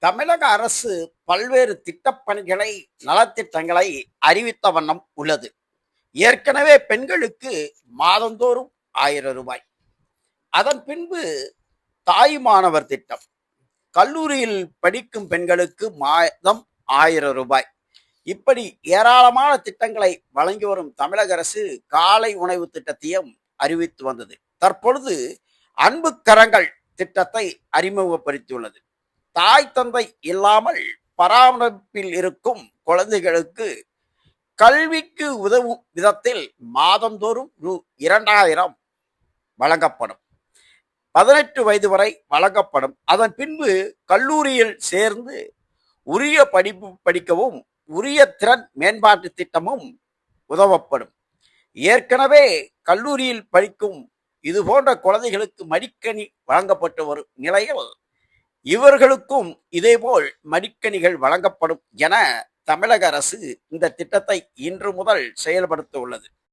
தமிழக அரசு பல்வேறு திட்டப்பணிகளை, நலத்திட்டங்களை அறிவித்த வண்ணம் உள்ளது. ஏற்கனவே பெண்களுக்கு மாதந்தோறும் ரூ. 1000. அதன் பின்பு தாயுமானவர் திட்டம். கல்லூரியில் படிக்கும் பெண்களுக்கு மாதம் ரூ. 1000. இப்படி ஏராளமான திட்டங்களை வழங்கி வரும் தமிழக அரசு காலை உணவு திட்டத்தையும் அறிவித்து வந்தது. தற்பொழுது அன்பு கரங்கள் திட்டத்தை அறிமுகப்படுத்தியுள்ளது. தாய் தந்தை இல்லாமல் பராமரிப்பில் இருக்கும் குழந்தைகளுக்கு கல்விக்கு உதவும் விதத்தில் மாதந்தோறும் ரூ. 2000 வழங்கப்படும். 18 வயது வரை வழங்கப்படும். அதன் பின்பு கல்லூரியில் சேர்ந்து உரிய படிப்பு படிக்கவும் உரிய திறன் மேம்பாட்டு திட்டமும் உதவப்படும். ஏற்கனவே கல்லூரியில் படிக்கும் இது போன்ற குழந்தைகளுக்கு மடிக்கணி வழங்கப்பட்டு வரும் நிலையில் இவர்களுக்கும் இதேபோல் மடிக்கணிகள் வழங்கப்படும் என தமிழக அரசு இந்த திட்டத்தை இன்று முதல் செயல்படுத்த உள்ளது.